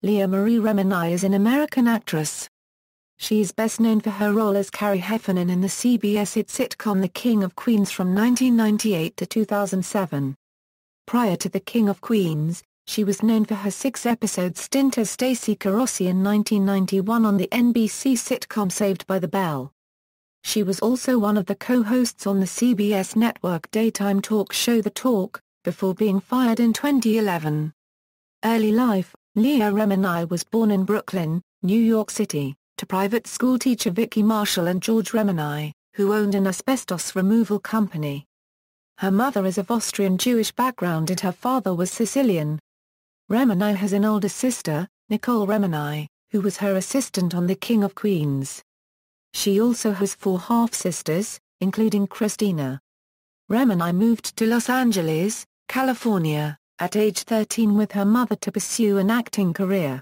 Leah Marie Remini is an American actress. She is best known for her role as Carrie Heffernan in the CBS hit sitcom The King of Queens from 1998 to 2007. Prior to The King of Queens, she was known for her 6-episode stint as Stacey Carosi in 1991 on the NBC sitcom Saved by the Bell. She was also one of the co-hosts on the CBS network daytime talk show The Talk, before being fired in 2011. Early life: Leah Remini was born in Brooklyn, New York City, to private schoolteacher Vicky Marshall and George Remini, who owned an asbestos removal company. Her mother is of Austrian Jewish background and her father was Sicilian. Remini has an older sister, Nicole Remini, who was her assistant on The King of Queens. She also has 4 half-sisters, including Christina. Remini moved to Los Angeles, California, at age 13 with her mother to pursue an acting career.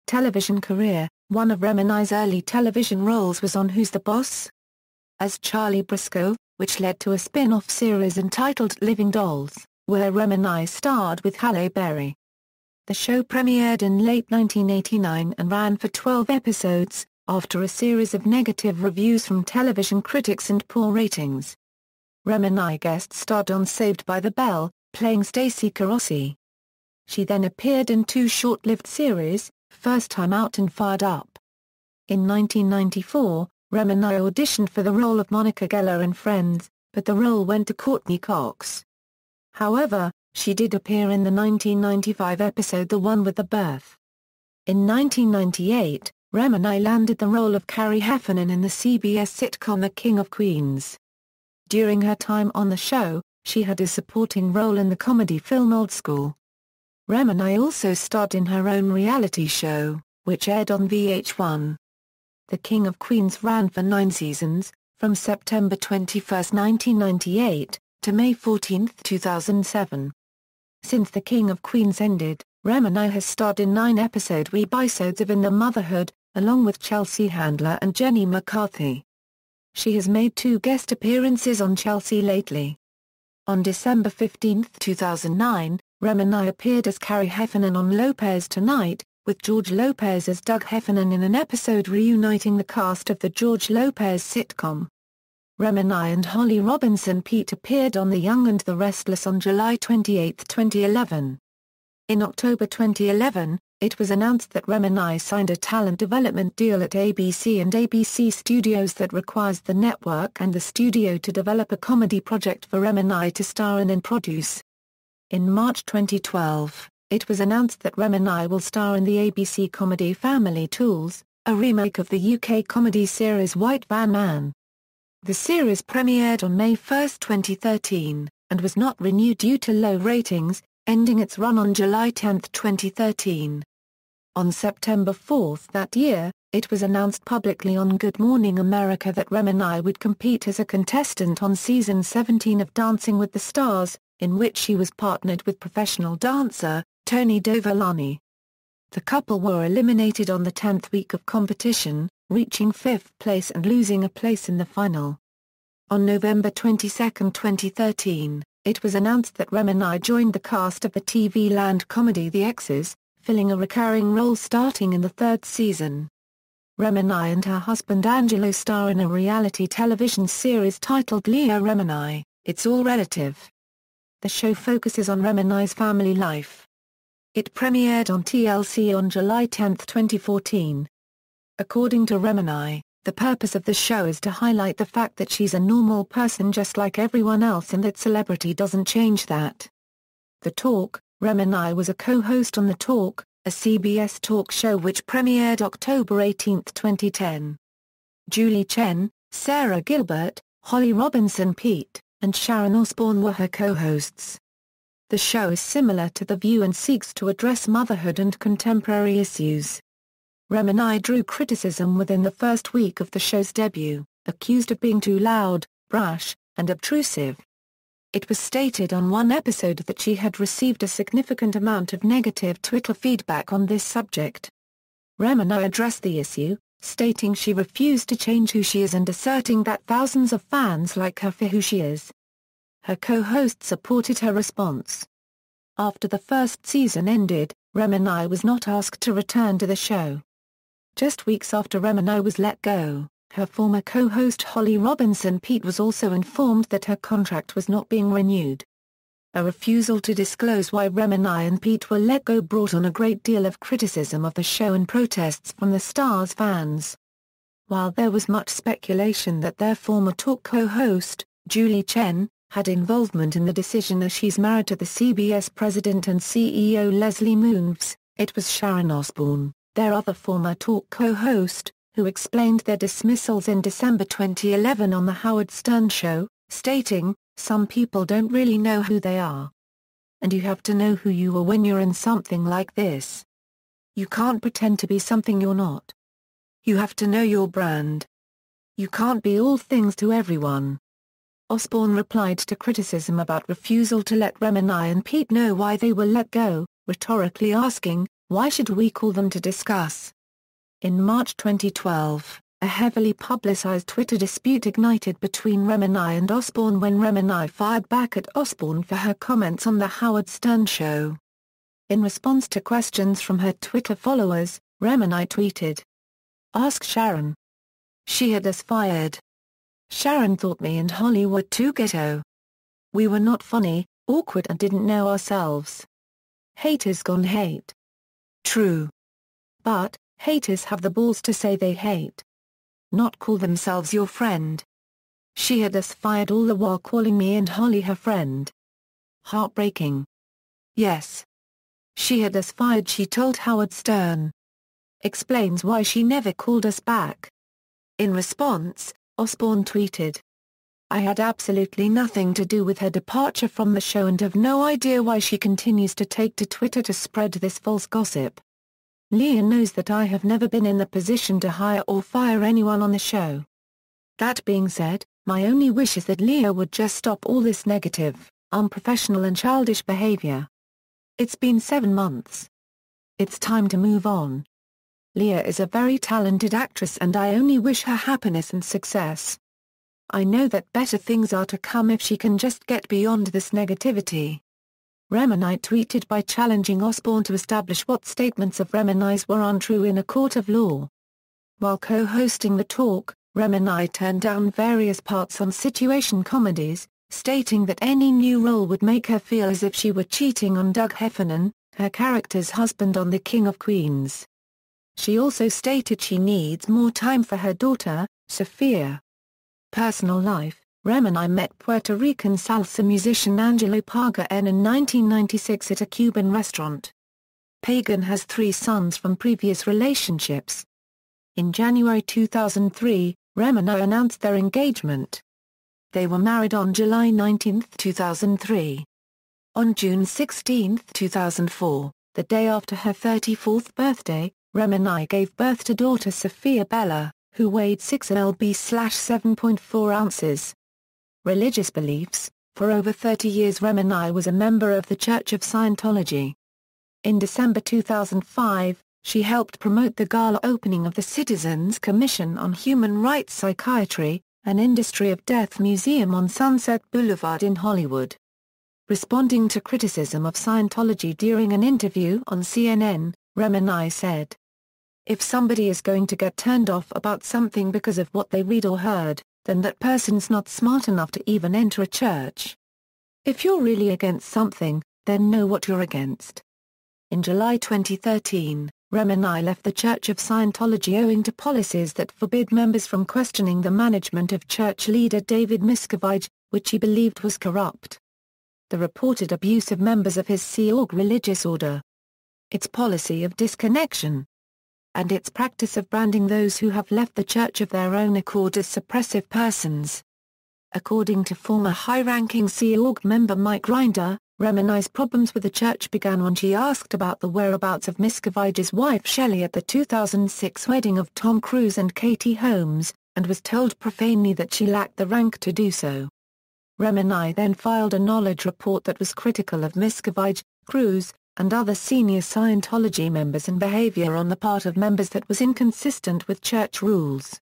Television career: one of Remini's early television roles was on Who's the Boss? As Charlie Briscoe, which led to a spin-off series entitled Living Dolls, where Remini starred with Halle Berry. The show premiered in late 1989 and ran for 12 episodes, after a series of negative reviews from television critics and poor ratings. Remini guest-starred on Saved by the Bell, playing Stacey Carosi. She then appeared in 2 short-lived series, First Time Out and Fired Up. In 1994, Remini auditioned for the role of Monica Geller in Friends, but the role went to Courtney Cox. However, she did appear in the 1995 episode The One with the Birth. In 1998, Remini landed the role of Carrie Heffernan in the CBS sitcom The King of Queens. During her time on the show, she had a supporting role in the comedy film Old School. Remini also starred in her own reality show, which aired on VH1. The King of Queens ran for 9 seasons, from September 21, 1998, to May 14, 2007. Since The King of Queens ended, Remini has starred in 9-episode webisodes of In the Motherhood, along with Chelsea Handler and Jenny McCarthy. She has made 2 guest appearances on Chelsea Lately. On December 15, 2009, Remini appeared as Carrie Heffernan on Lopez Tonight, with George Lopez as Doug Heffernan in an episode reuniting the cast of the George Lopez sitcom. Remini and Holly Robinson Peete appeared on The Young and the Restless on July 28, 2011. In October 2011, it was announced that Remini signed a talent development deal at ABC and ABC Studios that requires the network and the studio to develop a comedy project for Remini to star in and produce. In March 2012, it was announced that Remini will star in the ABC comedy Family Tools, a remake of the UK comedy series White Van Man. The series premiered on May 1, 2013, and was not renewed due to low ratings, ending its run on July 10, 2013. On September 4 that year, it was announced publicly on Good Morning America that Remini would compete as a contestant on season 17 of Dancing with the Stars, in which she was partnered with professional dancer, Tony Dovolani. The couple were eliminated on the 10th week of competition, reaching 5th place and losing a place in the final. On November 22, 2013, it was announced that Remini joined the cast of the TV land comedy The Exes, filling a recurring role starting in the 3rd season. Remini and her husband Angelo star in a reality television series titled Leah Remini, It's All Relative. The show focuses on Remini's family life. It premiered on TLC on July 10, 2014. According to Remini, the purpose of the show is to highlight the fact that she's a normal person just like everyone else and that celebrity doesn't change that. The Talk: Remini was a co-host on The Talk, a CBS talk show which premiered October 18, 2010. Julie Chen, Sarah Gilbert, Holly Robinson Peete, and Sharon Osbourne were her co-hosts. The show is similar to The View and seeks to address motherhood and contemporary issues. Remini drew criticism within the first week of the show's debut, accused of being too loud, brash, and obtrusive. It was stated on one episode that she had received a significant amount of negative Twitter feedback on this subject. Remini addressed the issue, stating she refused to change who she is and asserting that thousands of fans like her for who she is. Her co-host supported her response. After the first season ended, Remini was not asked to return to the show. Just weeks after Remini was let go, her former co-host Holly Robinson-Peete was also informed that her contract was not being renewed. A refusal to disclose why Remini and Peete were let go brought on a great deal of criticism of the show and protests from the star's fans. While there was much speculation that their former talk co-host, Julie Chen, had involvement in the decision as she's married to the CBS president and CEO Leslie Moonves, it was Sharon Osbourne, their other former talk co-host, who explained their dismissals in December 2011 on The Howard Stern Show, stating, "Some people don't really know who they are. And you have to know who you are when you're in something like this. You can't pretend to be something you're not. You have to know your brand. You can't be all things to everyone." Osbourne replied to criticism about refusal to let Remini and Peete know why they were let go, rhetorically asking, "Why should we call them to discuss?" In March 2012, a heavily publicized Twitter dispute ignited between Remini and Osbourne when Remini fired back at Osbourne for her comments on The Howard Stern Show. In response to questions from her Twitter followers, Remini tweeted, "Ask Sharon. She had us fired. Sharon thought me and Holly were too ghetto. We were not funny, awkward and didn't know ourselves. Haters gon' hate. True. But, haters have the balls to say they hate. Not call themselves your friend. She had us fired all the while calling me and Holly her friend. Heartbreaking. Yes. She had us fired," she told Howard Stern. Explains why she never called us back. In response, Osbourne tweeted, "I had absolutely nothing to do with her departure from the show and have no idea why she continues to take to Twitter to spread this false gossip. Leah knows that I have never been in the position to hire or fire anyone on the show. That being said, my only wish is that Leah would just stop all this negative, unprofessional and childish behavior. It's been 7 months. It's time to move on. Leah is a very talented actress and I only wish her happiness and success. I know that better things are to come if she can just get beyond this negativity." Remini tweeted by challenging Osbourne to establish what statements of Remini's were untrue in a court of law. While co-hosting the talk, Remini turned down various parts on situation comedies, stating that any new role would make her feel as if she were cheating on Doug Heffernan, her character's husband on The King of Queens. She also stated she needs more time for her daughter, Sophia. Personal life: Remini met Puerto Rican salsa musician Angelo Pagan in 1996 at a Cuban restaurant. Pagan has 3 sons from previous relationships. In January 2003, Remini announced their engagement. They were married on July 19, 2003. On June 16, 2004, the day after her 34th birthday, Remini gave birth to daughter Sophia Bella, who weighed 6 lb/7.4 ounces. Religious beliefs: for over 30 years Remini was a member of the Church of Scientology. In December 2005, she helped promote the gala opening of the Citizens Commission on Human Rights Psychiatry, an Industry of Death museum on Sunset Boulevard in Hollywood. Responding to criticism of Scientology during an interview on CNN, Remini said, "If somebody is going to get turned off about something because of what they read or heard, then that person's not smart enough to even enter a church. If you're really against something, then know what you're against." In July 2013, Remini left the Church of Scientology owing to policies that forbid members from questioning the management of church leader David Miscavige, which he believed was corrupt. The reported abuse of members of his Sea Org religious order. Its policy of disconnection. And its practice of branding those who have left the church of their own accord as suppressive persons. According to former high-ranking Sea Org member Mike Grinder, Remini's problems with the church began when she asked about the whereabouts of Miscavige's wife Shelley at the 2006 wedding of Tom Cruise and Katie Holmes, and was told profanely that she lacked the rank to do so. Remini then filed a knowledge report that was critical of Miscavige, Cruise, and other senior Scientology members and behavior on the part of members that was inconsistent with church rules.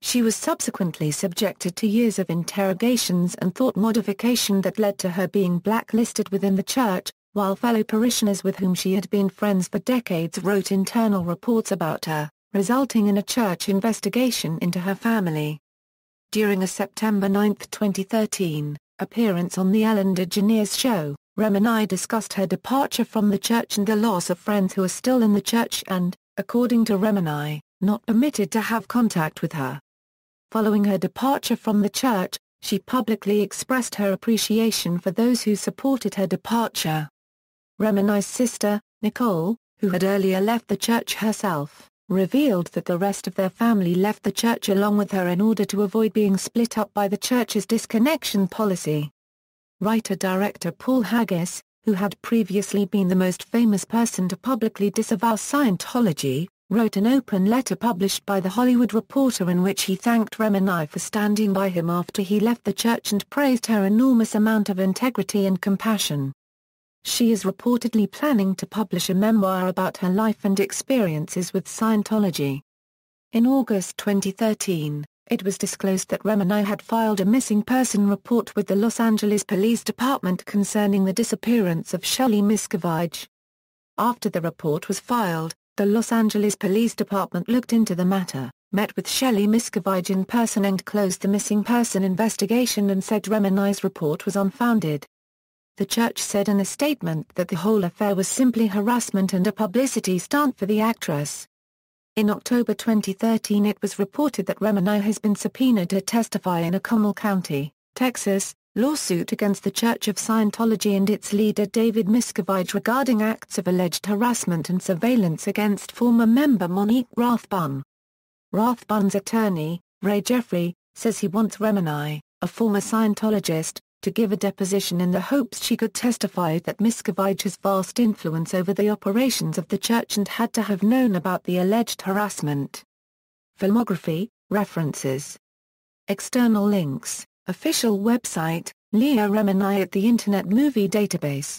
She was subsequently subjected to years of interrogations and thought modification that led to her being blacklisted within the church, while fellow parishioners with whom she had been friends for decades wrote internal reports about her, resulting in a church investigation into her family. During a September 9, 2013, appearance on The Ellen DeGeneres Show, Remini discussed her departure from the church and the loss of friends who are still in the church and, according to Remini, not permitted to have contact with her. Following her departure from the church, she publicly expressed her appreciation for those who supported her departure. Remini's sister, Nicole, who had earlier left the church herself, revealed that the rest of their family left the church along with her in order to avoid being split up by the church's disconnection policy. Writer-director Paul Haggis, who had previously been the most famous person to publicly disavow Scientology, wrote an open letter published by The Hollywood Reporter in which he thanked Remini for standing by him after he left the church and praised her enormous amount of integrity and compassion. She is reportedly planning to publish a memoir about her life and experiences with Scientology. In August 2013, it was disclosed that Remini had filed a missing person report with the Los Angeles Police Department concerning the disappearance of Shelley Miscavige. After the report was filed, the Los Angeles Police Department looked into the matter, met with Shelley Miscavige in person and closed the missing person investigation and said Remini's report was unfounded. The church said in a statement that the whole affair was simply harassment and a publicity stunt for the actress. In October 2013 it was reported that Remini has been subpoenaed to testify in a Comal County, Texas, lawsuit against the Church of Scientology and its leader David Miscavige regarding acts of alleged harassment and surveillance against former member Monique Rathbun. Rathbun's attorney, Ray Jeffrey, says he wants Remini, a former Scientologist, to give a deposition in the hopes she could testify that Miscavige has vast influence over the operations of the church and had to have known about the alleged harassment. Filmography, references. External links, official website, Leah Remini at the Internet Movie Database.